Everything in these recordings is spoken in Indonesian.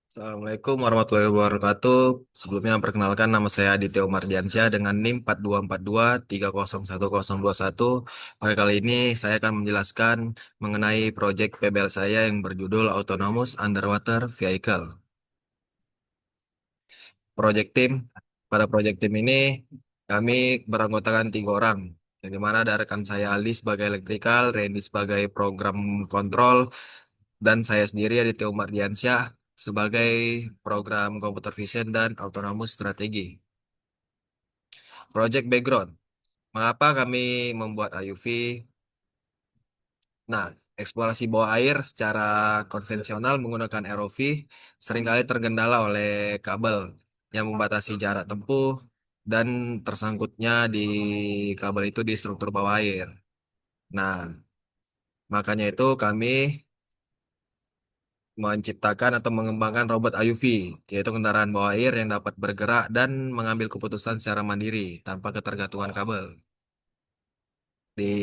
Assalamualaikum warahmatullahi wabarakatuh. Sebelumnya perkenalkan nama saya Aditya Umar Diansyah dengan NIM 4242301021. Pada kali ini saya akan menjelaskan mengenai proyek PBL saya yang berjudul Autonomous Underwater Vehicle. Project Team, pada Project Team ini kami beranggotakan 3 orang. Yang dimana ada rekan saya Ali sebagai elektrikal, Randy sebagai program kontrol, dan saya sendiri Aditya Umar Diansyah sebagai program computer vision dan autonomous strategi. Project background. Mengapa kami membuat IUV? Nah, eksplorasi bawah air secara konvensional menggunakan ROV seringkali terkendala oleh kabel yang membatasi jarak tempuh dan tersangkutnya di kabel itu di struktur bawah air. Nah, makanya itu kami menciptakan atau mengembangkan robot IUV, yaitu kendaraan bawah air yang dapat bergerak dan mengambil keputusan secara mandiri tanpa ketergantungan kabel. Di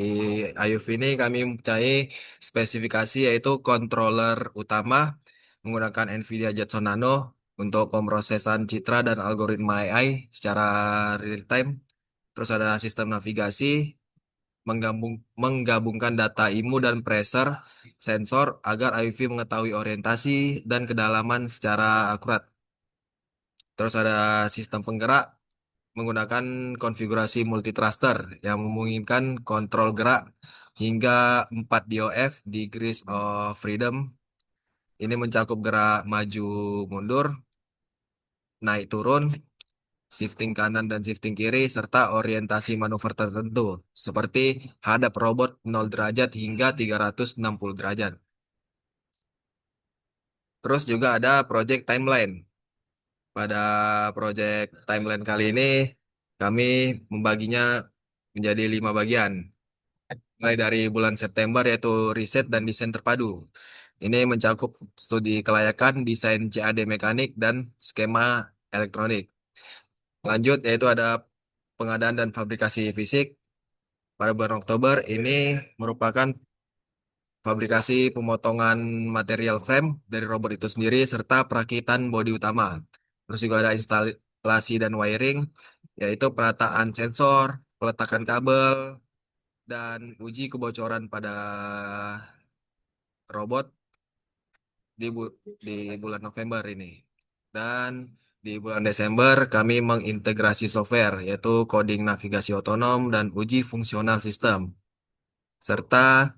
IUV ini kami mempunyai spesifikasi yaitu controller utama menggunakan NVIDIA Jetson Nano untuk pemrosesan citra dan algoritma AI secara real time. Terus ada sistem navigasi menggabungkan data IMU dan pressure sensor agar IUV mengetahui orientasi dan kedalaman secara akurat. Terus ada sistem penggerak menggunakan konfigurasi multi-thruster yang memungkinkan kontrol gerak hingga 4 DOF degrees of freedom. Ini mencakup gerak maju mundur, naik turun, shifting kanan dan shifting kiri, serta orientasi manuver tertentu, seperti hadap robot 0 derajat hingga 360 derajat. Terus juga ada project timeline. Pada project timeline kali ini, kami membaginya menjadi 5 bagian. Mulai dari bulan September yaitu riset dan desain terpadu. Ini mencakup studi kelayakan, desain CAD mekanik, dan skema elektronik. Lanjut yaitu ada pengadaan dan fabrikasi fisik. Pada bulan Oktober ini merupakan fabrikasi pemotongan material frame dari robot itu sendiri serta perakitan bodi utama. Terus juga ada instalasi dan wiring, yaitu penataan sensor, peletakan kabel, dan uji kebocoran pada robot di bulan November ini. Dan di bulan Desember kami mengintegrasi software yaitu coding navigasi otonom dan uji fungsional sistem serta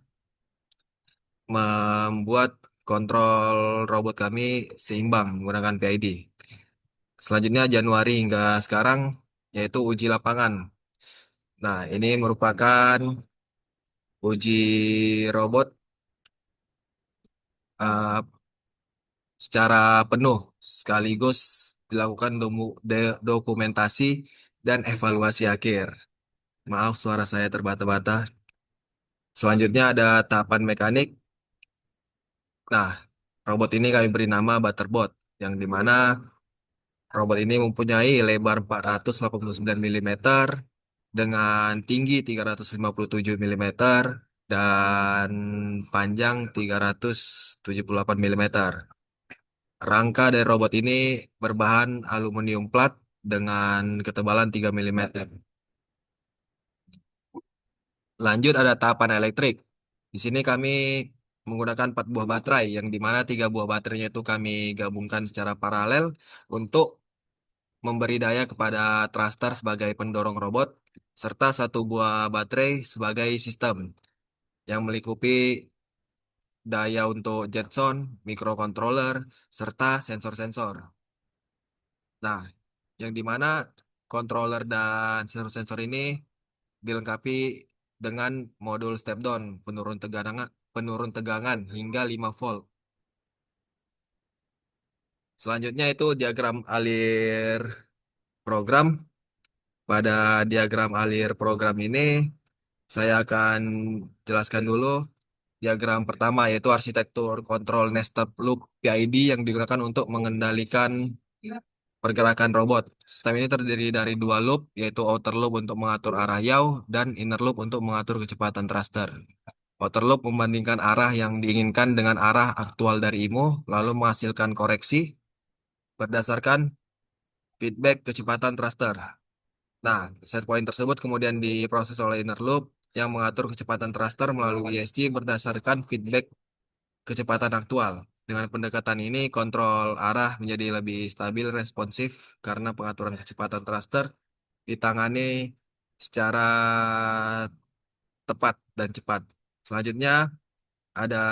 membuat kontrol robot kami seimbang menggunakan PID. Selanjutnya Januari hingga sekarang yaitu uji lapangan. Nah, ini merupakan uji robot uh, secara penuh sekaligus dilakukan dokumentasi dan evaluasi akhir. Maaf suara saya terbata-bata. Selanjutnya ada tahapan mekanik. Nah, robot ini kami beri nama Butterbot, yang dimana robot ini mempunyai lebar 489 mm dengan tinggi 357 mm dan panjang 378 mm. Rangka dari robot ini berbahan aluminium plat dengan ketebalan 3 mm. Lanjut ada tahapan elektrik. Di sini kami menggunakan 4 buah baterai, yang dimana 3 buah baterainya itu kami gabungkan secara paralel untuk memberi daya kepada thruster sebagai pendorong robot, serta 1 buah baterai sebagai sistem yang melingkupi daya untuk Jetson, microcontroller, serta sensor-sensor. Nah, yang dimana controller dan sensor-sensor ini dilengkapi dengan modul step down penurun tegangan hingga 5 volt. Selanjutnya itu diagram alir program. Pada diagram alir program ini saya akan jelaskan dulu diagram pertama yaitu arsitektur kontrol nested loop PID yang digunakan untuk mengendalikan pergerakan robot. Sistem ini terdiri dari 2 loop, yaitu outer loop untuk mengatur arah yaw dan inner loop untuk mengatur kecepatan thruster. Outer loop membandingkan arah yang diinginkan dengan arah aktual dari IMU, lalu menghasilkan koreksi. berdasarkan feedback kecepatan thruster. Nah, set point tersebut kemudian diproses oleh inner loop yang mengatur kecepatan thruster melalui ESC berdasarkan feedback kecepatan aktual. Dengan pendekatan ini, kontrol arah menjadi lebih stabil responsif karena pengaturan kecepatan thruster ditangani secara tepat dan cepat. Selanjutnya, ada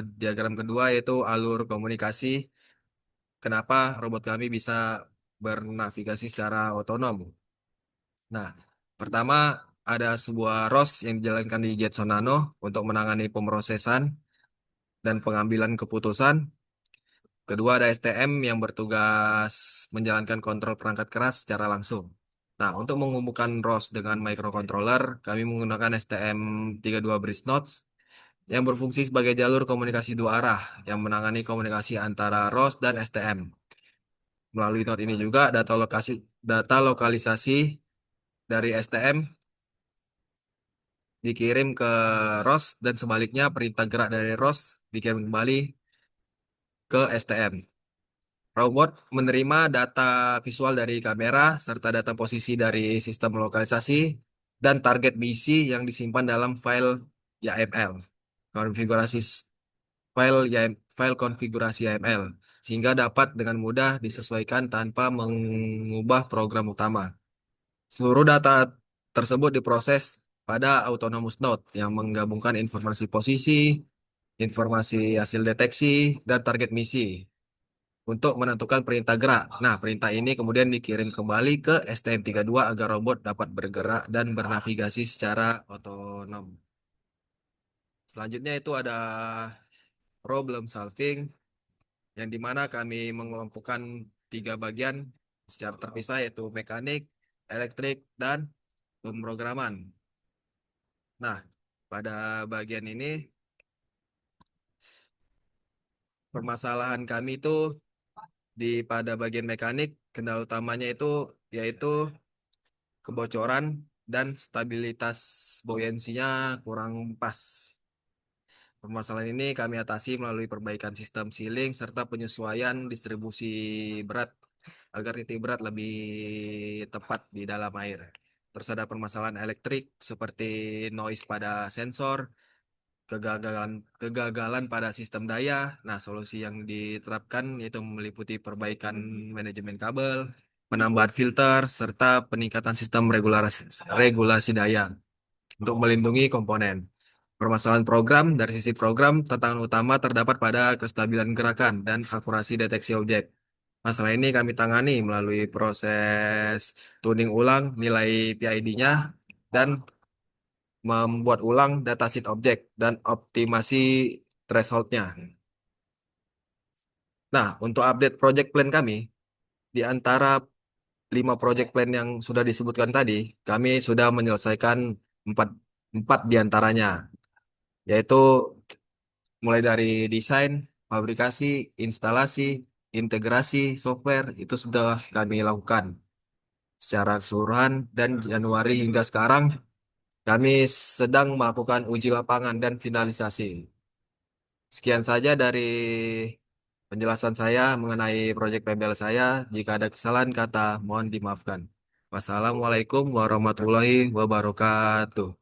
diagram kedua yaitu alur komunikasi. Kenapa robot kami bisa bernavigasi secara otonom? Nah, pertama ada sebuah ROS yang dijalankan di Jetson Nano untuk menangani pemrosesan dan pengambilan keputusan. Kedua ada STM yang bertugas menjalankan kontrol perangkat keras secara langsung. Nah, untuk menghubungkan ROS dengan microcontroller, kami menggunakan STM 32 bridge nodes yang berfungsi sebagai jalur komunikasi dua arah yang menangani komunikasi antara ROS dan STM. Melalui node ini juga data lokalisasi dari STM dikirim ke ROS dan sebaliknya perintah gerak dari ROS dikirim kembali ke STM. Robot menerima data visual dari kamera serta data posisi dari sistem lokalisasi dan target misi yang disimpan dalam file YAML. Konfigurasi file konfigurasi YAML sehingga dapat dengan mudah disesuaikan tanpa mengubah program utama. Seluruh data tersebut diproses pada Autonomous Node yang menggabungkan informasi posisi, informasi hasil deteksi, dan target misi untuk menentukan perintah gerak. Nah, perintah ini kemudian dikirim kembali ke STM32 agar robot dapat bergerak dan bernavigasi secara otonom. Selanjutnya itu ada problem solving yang dimana kami mengelompokkan tiga bagian secara terpisah yaitu mekanik, elektrik, dan pemrograman. Nah, pada bagian ini permasalahan kami itu pada bagian mekanik kendala utamanya itu yaitu kebocoran dan stabilitas buoyansinya kurang pas. Permasalahan ini kami atasi melalui perbaikan sistem sealing serta penyesuaian distribusi berat agar titik berat lebih tepat di dalam air. Terus ada permasalahan elektrik seperti noise pada sensor, kegagalan pada sistem daya. Nah, solusi yang diterapkan yaitu meliputi perbaikan manajemen kabel, penambahan filter, serta peningkatan sistem regulasi daya untuk melindungi komponen. Permasalahan program, dari sisi program, tantangan utama terdapat pada kestabilan gerakan dan akurasi deteksi objek. Masalah ini kami tangani melalui proses tuning ulang nilai PID-nya dan membuat ulang dataset objek dan optimasi threshold-nya. Nah, untuk update project plan kami, di antara 5 project plan yang sudah disebutkan tadi, kami sudah menyelesaikan 4, 4 di antaranya, yaitu mulai dari desain, fabrikasi, instalasi, integrasi, software, itu sudah kami lakukan secara keseluruhan dan Januari hingga sekarang kami sedang melakukan uji lapangan dan finalisasi. Sekian saja dari penjelasan saya mengenai proyek PBL saya. Jika ada kesalahan kata, mohon dimaafkan. Wassalamualaikum warahmatullahi wabarakatuh.